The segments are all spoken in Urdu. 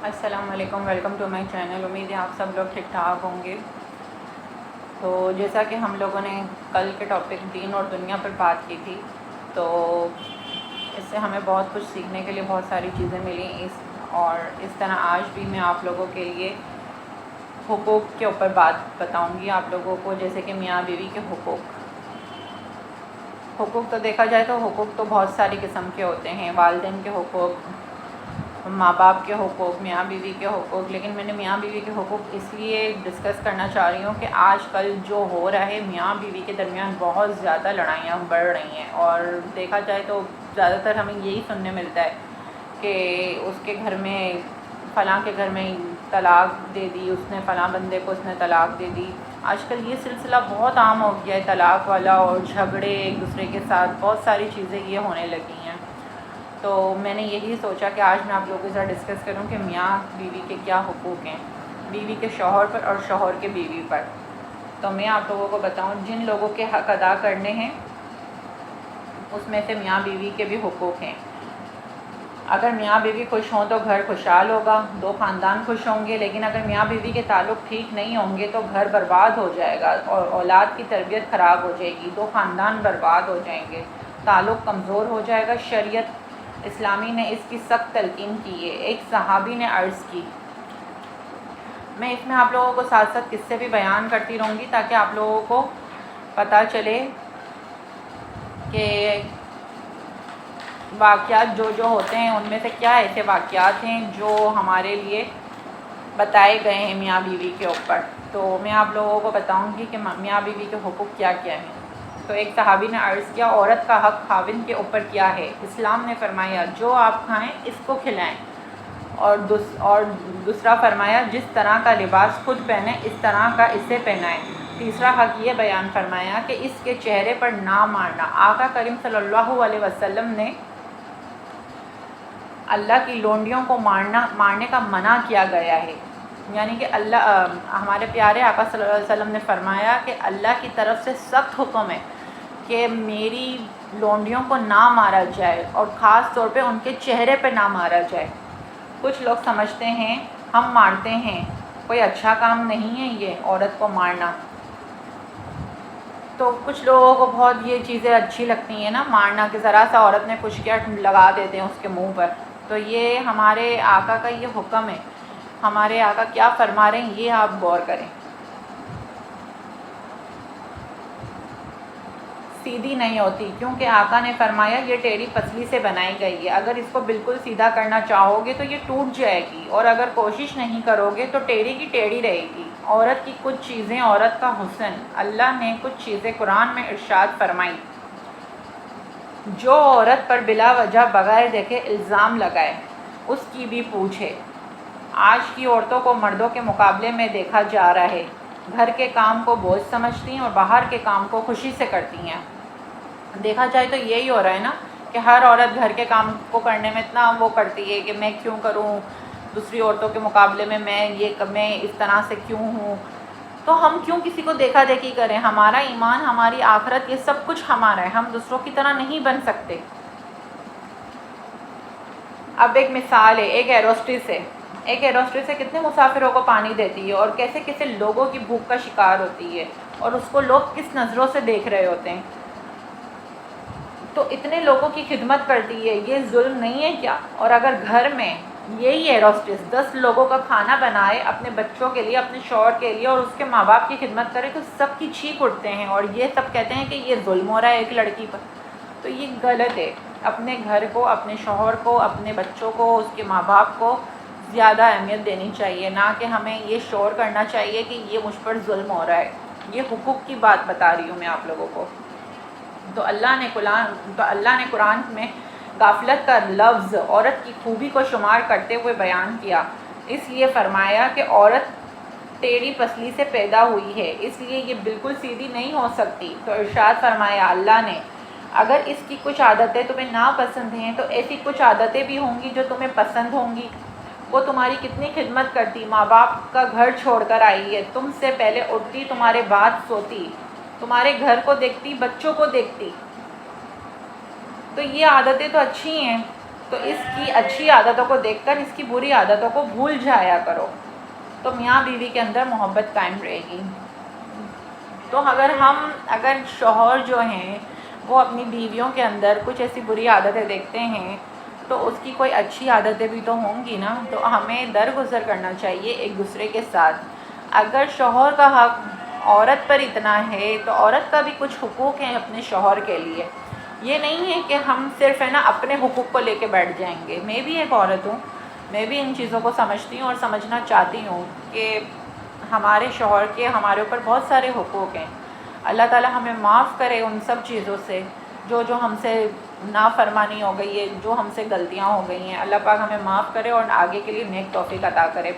السلام علیکم، ویلکم ٹو مائی چینل۔ امید ہے آپ سب لوگ ٹھیک ٹھاک ہوں گے۔ تو جیسا کہ ہم لوگوں نے کل کے ٹاپک دین اور دنیا پر بات کی تھی، تو اس سے ہمیں بہت کچھ سیکھنے کے لیے بہت ساری چیزیں ملیں اور اس طرح آج بھی میں آپ لوگوں کے لیے حقوق کے اوپر بات بتاؤں گی آپ لوگوں کو، جیسے کہ میاں بیوی کے حقوق۔ حقوق تو دیکھا جائے تو حقوق تو بہت ساری قسم کے ہوتے ہیں، والدین کے حقوق، ماں باپ کے حقوق، میاں بیوی کے حقوق، لیکن میں نے میاں بیوی کے حقوق اس لیے ڈسکس کرنا چاہ رہی ہوں کہ آج کل جو ہو رہا ہے میاں بیوی کے درمیان بہت زیادہ لڑائیاں بڑھ رہی ہیں، اور دیکھا جائے تو زیادہ تر ہمیں یہی سننے ملتا ہے کہ اس کے گھر میں فلاں کے گھر میں طلاق دے دی اس نے، فلاں بندے کو اس نے طلاق دے دی۔ آج کل یہ سلسلہ بہت عام ہو گیا ہے، طلاق والا، اور جھگڑے ایک دوسرے کے ساتھ، بہت ساری چیزیں یہ ہونے لگی ہیں۔ تو میں نے یہی سوچا کہ آج میں آپ لوگوں کے ساتھ ڈسکس کروں کہ میاں بیوی کے کیا حقوق ہیں، بیوی کے شوہر پر اور شوہر کے بیوی پر۔ تو میں آپ لوگوں کو بتاؤں جن لوگوں کے حق ادا کرنے ہیں اس میں سے میاں بیوی کے بھی حقوق ہیں۔ اگر میاں بیوی خوش ہوں تو گھر خوشحال ہوگا، دو خاندان خوش ہوں گے، لیکن اگر میاں بیوی کے تعلق ٹھیک نہیں ہوں گے تو گھر برباد ہو جائے گا اور اولاد کی تربیت خراب ہو جائے گی، دو خاندان برباد ہو جائیں گے، تعلق کمزور ہو جائے گا۔ شریعت اسلامی نے اس کی سخت تلقین کی ہے۔ ایک صحابی نے عرض کی، میں اس میں آپ لوگوں کو ساتھ ساتھ قصے بھی بیان کرتی رہوں گی تاکہ آپ لوگوں کو پتہ چلے کہ واقعات جو ہوتے ہیں ان میں سے کیا ایسے واقعات ہیں جو ہمارے لیے بتائے گئے ہیں میاں بیوی کے اوپر۔ تو میں آپ لوگوں کو بتاؤں گی کہ میاں بیوی کے حقوق کیا کیا ہیں۔ تو ایک صحابی نے عرض کیا، عورت کا حق خاوند کے اوپر کیا ہے؟ اسلام نے فرمایا جو آپ کھائیں اس کو کھلائیں، اور دوسرا فرمایا جس طرح کا لباس خود پہنے اس طرح کا اسے پہنائیں۔ تیسرا حق یہ بیان فرمایا کہ اس کے چہرے پر نہ مارنا۔ آقا کریم صلی اللہ علیہ وسلم نے اللہ کی لونڈیوں کو مارنے کا منع کیا گیا ہے، یعنی کہ ہمارے پیارے آقا صلی اللہ علیہ وسلم نے فرمایا کہ اللہ کی طرف سے سخت حکم ہے کہ میری لونڈیوں کو نہ مارا جائے، اور خاص طور پہ ان کے چہرے پہ نہ مارا جائے۔ کچھ لوگ سمجھتے ہیں ہم مارتے ہیں، کوئی اچھا کام نہیں ہے یہ عورت کو مارنا، تو کچھ لوگوں کو بہت یہ چیزیں اچھی لگتی ہیں نا مارنا، کہ ذرا سا عورت نے کچھ کیا لگا دیتے ہیں اس کے منہ پر۔ تو یہ ہمارے آقا کا یہ حکم ہے، ہمارے آقا کیا فرما رہے ہیں یہ آپ غور کریں۔ سیدھی نہیں ہوتی کیونکہ آقا نے فرمایا یہ ٹیڑھی پسلی سے بنائی گئی ہے، اگر اس کو بالکل سیدھا کرنا چاہو گے تو یہ ٹوٹ جائے گی، اور اگر کوشش نہیں کرو گے تو ٹیڑھی کی ٹیڑھی رہے گی۔ عورت کی کچھ چیزیں، عورت کا حسن، اللہ نے کچھ چیزیں قرآن میں ارشاد فرمائی۔ جو عورت پر بلا وجہ بغیر دیکھے الزام لگائے اس کی بھی پوچھے۔ آج کی عورتوں کو مردوں کے مقابلے میں دیکھا جا رہا ہے، گھر کے کام کو بوجھ سمجھتی ہیں اور باہر کے کام کو خوشی سے کرتی ہیں۔ دیکھا جائے تو یہی ہو رہا ہے نا کہ ہر عورت گھر کے کام کو کرنے میں اتنا وہ کرتی ہے کہ میں کیوں کروں دوسری عورتوں کے مقابلے میں، میں اس طرح سے کیوں ہوں۔ تو ہم کیوں کسی کو دیکھا دیکھی کریں؟ ہمارا ایمان، ہماری آخرت، یہ سب کچھ ہمارا ہے، ہم دوسروں کی طرح نہیں بن سکتے۔ اب ایک مثال ہے، ایک ایروسٹریس ہے کتنے مسافروں کو پانی دیتی ہے اور کیسے کیسے لوگوں کی بھوک کا شکار ہوتی ہے، اور اس کو لوگ کس نظروں سے دیکھ رہے ہوتے ہیں۔ تو اتنے لوگوں کی خدمت کرتی ہے، یہ ظلم نہیں ہے کیا؟ اور اگر گھر میں یہی ایروسٹریس 10 لوگوں کا کھانا بنائے اپنے بچوں کے لیے، اپنے شوہر کے لیے، اور اس کے ماں باپ کی خدمت کرے تو سب کی چھینک اٹھتے ہیں، اور یہ سب کہتے ہیں کہ یہ ظلم ہو رہا ہے ایک لڑکی پر۔ تو یہ غلط ہے۔ اپنے گھر کو، اپنے شوہر کو، اپنے بچوں کو، اس کے ماں باپ کو زیادہ اہمیت دینی چاہیے، نہ کہ ہمیں یہ شور کرنا چاہیے کہ یہ مجھ پر ظلم ہو رہا ہے۔ یہ حقوق کی بات بتا رہی ہوں میں آپ لوگوں کو۔ تو اللہ نے قرآن میں غفلت کا لفظ عورت کی خوبی کو شمار کرتے ہوئے بیان کیا، اس لیے فرمایا کہ عورت ٹیڑھی پسلی سے پیدا ہوئی ہے، اس لیے یہ بالکل سیدھی نہیں ہو سکتی۔ تو ارشاد فرمایا اللہ نے، اگر اس کی کچھ عادتیں تمہیں ناپسند ہیں تو ایسی کچھ عادتیں بھی ہوں گی جو تمہیں پسند ہوں گی۔ وہ تمہاری کتنی خدمت کرتی، ماں باپ کا گھر چھوڑ کر آئی ہے، تم سے پہلے اٹھتی، تمہارے بعد سوتی، تمہارے گھر کو دیکھتی، بچوں کو دیکھتی۔ تو یہ عادتیں تو اچھی ہیں، تو اس کی اچھی عادتوں کو دیکھ کر اس کی بری عادتوں کو بھول جایا کرو، تو میاں بیوی کے اندر محبت قائم رہے گی۔ تو اگر شوہر جو ہیں وہ اپنی بیویوں کے اندر کچھ ایسی بری عادتیں دیکھتے ہیں تو اس کی کوئی اچھی عادتیں بھی تو ہوں گی نا، تو ہمیں درگزر کرنا چاہیے ایک دوسرے کے ساتھ۔ اگر شوہر کا حق عورت پر اتنا ہے تو عورت کا بھی کچھ حقوق ہیں اپنے شوہر کے لیے۔ یہ نہیں ہے کہ ہم صرف اپنے حقوق کو لے کے بیٹھ جائیں گے۔ میں بھی ایک عورت ہوں، میں بھی ان چیزوں کو سمجھتی ہوں اور سمجھنا چاہتی ہوں کہ ہمارے شوہر کے ہمارے اوپر بہت سارے حقوق ہیں۔ اللہ تعالیٰ ہمیں معاف کرے ان سب چیزوں سے جو ہم سے نافرمانی ہو گئی ہے، جو ہم سے غلطیاں ہو گئی ہیں۔ اللہ پاک ہمیں معاف کرے اور آگے کے لیے نیک توفیق عطا کرے۔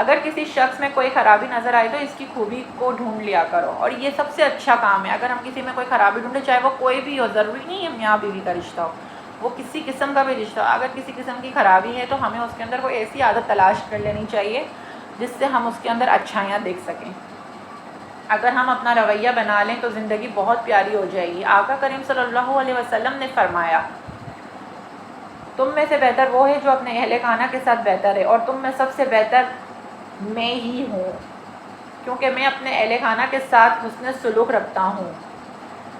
اگر کسی شخص میں کوئی خرابی نظر آئے تو اس کی خوبی کو ڈھونڈ لیا کرو، اور یہ سب سے اچھا کام ہے۔ اگر ہم کسی میں کوئی خرابی ڈھونڈے، چاہے وہ کوئی بھی ہو، ضروری نہیں ہے میاں بیوی کا رشتہ ہو، وہ کسی قسم کا بھی رشتہ ہو، اگر کسی قسم کی خرابی ہے تو ہمیں اس کے اندر کوئی ایسی عادت تلاش کر لینی چاہیے جس سے ہم اس کے اندر اچھائیاں دیکھ سکیں۔ اگر ہم اپنا رویہ بنا لیں تو زندگی بہت پیاری ہو جائے گی۔ آقا کریم صلی اللہ علیہ وسلم نے فرمایا، تم میں سے بہتر وہ ہے جو اپنے اہل خانہ کے ساتھ بہتر ہے، اور تم میں سب سے بہتر میں ہی ہوں، کیونکہ میں اپنے اہل خانہ کے ساتھ حسن سلوک رکھتا ہوں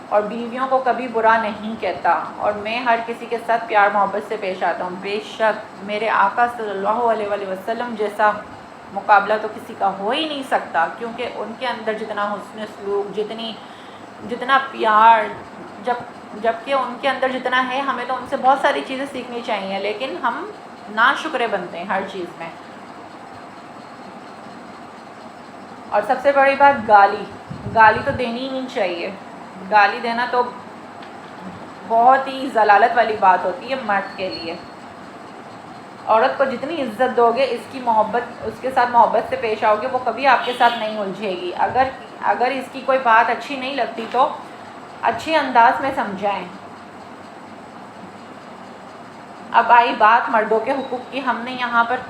اور بیویوں کو کبھی برا نہیں کہتا، اور میں ہر کسی کے ساتھ پیار محبت سے پیش آتا ہوں۔ بے شک میرے آقا صلی اللہ علیہ وآلہ وسلم جیسا مقابلہ تو کسی کا ہو ہی نہیں سکتا، کیونکہ ان کے اندر جتنا حسن سلوک، جتنا پیار، جبکہ ان کے اندر جتنا ہے، ہمیں تو ان سے بہت ساری چیزیں سیکھنی چاہیے، لیکن ہم ناشکرے بنتے ہیں ہر چیز میں۔ اور سب سے بڑی بات، گالی تو دینی ہی نہیں چاہیے۔ گالی دینا تو بہت ہی ضلالت والی بات ہوتی ہے مرد کے لیے۔ عورت کو جتنی عزت دو گے، اس کے ساتھ محبت سے پیش آؤ گے، وہ کبھی آپ کے ساتھ نہیں الجھے گی۔ اگر اس کی کوئی بات اچھی نہیں لگتی تو اچھے انداز میں سمجھائیں۔ اب آئی بات مردوں کے حقوق کی، ہم نے یہاں پر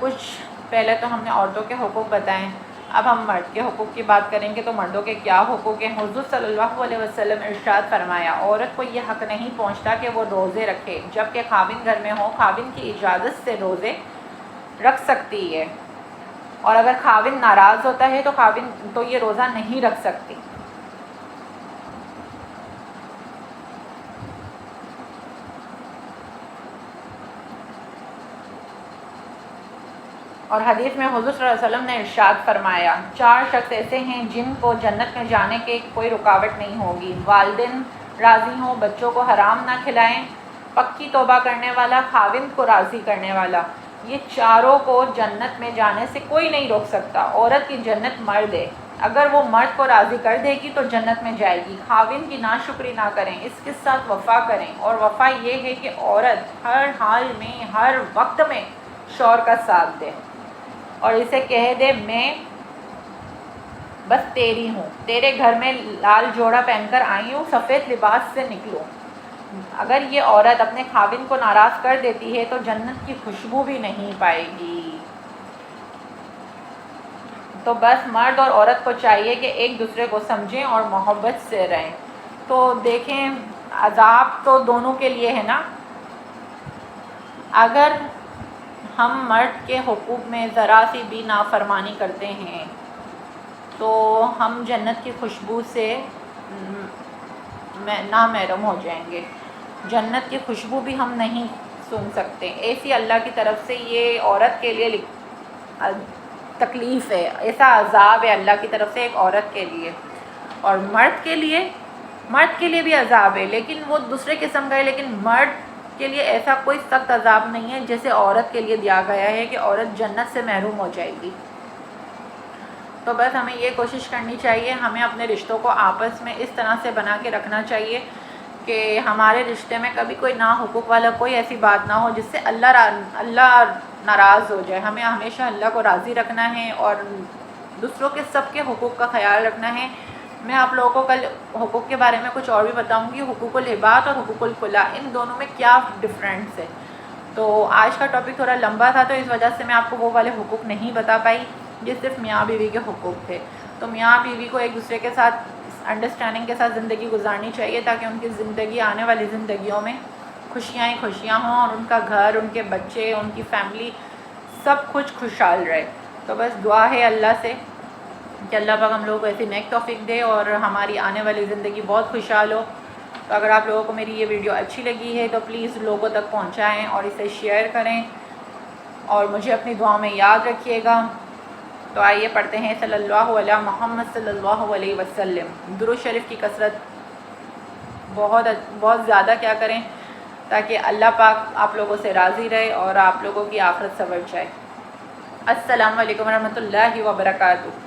پہلے تو ہم نے عورتوں کے حقوق بتائیں، اب ہم مرد کے حقوق کی بات کریں گے تو مردوں کے کیا حقوق ہیں۔ حضور صلی اللہ علیہ وسلم ارشاد فرمایا، عورت کو یہ حق نہیں پہنچتا کہ وہ روزے رکھے جب کہ خاوند گھر میں ہو۔ خاوند کی اجازت سے روزے رکھ سکتی ہے، اور اگر خاوند ناراض ہوتا ہے تو یہ روزہ نہیں رکھ سکتی۔ اور حدیث میں حضور صلی اللہ علیہ وسلم نے ارشاد فرمایا، 4 شخص ایسے ہیں جن کو جنت میں جانے کے کوئی رکاوٹ نہیں ہوگی۔ والدین راضی ہوں، بچوں کو حرام نہ کھلائیں، پکی توبہ کرنے والا، خاوند کو راضی کرنے والا۔ یہ چاروں کو جنت میں جانے سے کوئی نہیں روک سکتا۔ عورت کی جنت مرد ہے، اگر وہ مرد کو راضی کر دے گی تو جنت میں جائے گی۔ خاوند کی ناشکری نہ کریں، اس کے ساتھ وفا کریں، اور وفا یہ ہے کہ عورت ہر حال میں، ہر وقت میں شوہر کا ساتھ دے، اور اسے کہہ دے میں بس تیری ہوں، تیرے گھر میں لال جوڑا پہن کر آئی ہوں، سفید لباس سے نکلوں۔ اگر یہ عورت اپنے خاوند کو ناراض کر دیتی ہے تو جنت کی خوشبو بھی نہیں پائے گی۔ تو بس مرد اور عورت کو چاہیے کہ ایک دوسرے کو سمجھیں اور محبت سے رہیں۔ تو دیکھیں، عذاب تو دونوں کے لیے ہے نا۔ اگر ہم مرد کے حقوق میں ذرا سی بھی نافرمانی کرتے ہیں تو ہم جنت کی خوشبو سے نامحرم ہو جائیں گے، جنت کی خوشبو بھی ہم نہیں سن سکتے۔ ایسی اللہ کی طرف سے یہ عورت کے لیے تکلیف ہے، ایسا عذاب ہے اللہ کی طرف سے ایک عورت کے لیے۔ اور مرد کے لیے بھی عذاب ہے، لیکن وہ دوسرے قسم کا ہے، لیکن مرد کے لیے ایسا کوئی سخت عذاب نہیں ہے جیسے عورت کے لیے دیا گیا ہے کہ عورت جنت سے محروم ہو جائے گی۔ تو بس ہمیں یہ کوشش کرنی چاہیے، ہمیں اپنے رشتوں کو آپس میں اس طرح سے بنا کے رکھنا چاہیے کہ ہمارے رشتے میں کبھی کوئی ناحقوق والا کوئی ایسی بات نہ ہو جس سے اللہ ناراض ہو جائے۔ ہمیں ہمیشہ اللہ کو راضی رکھنا ہے اور دوسروں کے سب کے حقوق کا خیال رکھنا ہے۔ میں آپ لوگوں کو کل حقوق کے بارے میں کچھ اور بھی بتاؤں گی، حقوق العباد اور حقوق الخلا، ان دونوں میں کیا ڈفرینس ہے۔ تو آج کا ٹاپک تھوڑا لمبا تھا، تو اس وجہ سے میں آپ کو وہ والے حقوق نہیں بتا پائی، یہ صرف میاں بیوی کے حقوق تھے۔ تو میاں بیوی کو ایک دوسرے کے ساتھ انڈرسٹینڈنگ کے ساتھ زندگی گزارنی چاہیے تاکہ ان کی زندگی آنے والی زندگیوں میں خوشیاں ہی خوشیاں ہوں اور ان کا گھر، ان کے بچے، ان کی فیملی سب کچھ خوشحال رہے۔ تو بس دعا ہے اللہ سے کہ اللہ پاک ہم لوگوں کو ایسی نیک توفیق دے اور ہماری آنے والی زندگی بہت خوشحال ہو۔ تو اگر آپ لوگوں کو میری یہ ویڈیو اچھی لگی ہے تو پلیز لوگوں تک پہنچائیں اور اسے شیئر کریں اور مجھے اپنی دعاؤں میں یاد رکھیے گا۔ تو آئیے پڑھتے ہیں صلی اللہ علیہ محمد صلی اللہ علیہ وسلم۔ درود شریف کی کثرت بہت زیادہ کیا کریں تاکہ اللہ پاک آپ لوگوں سے راضی رہے اور آپ لوگوں کی آخرت سنور جائے۔ السلام علیکم ورحمۃ اللہ وبرکاتہ۔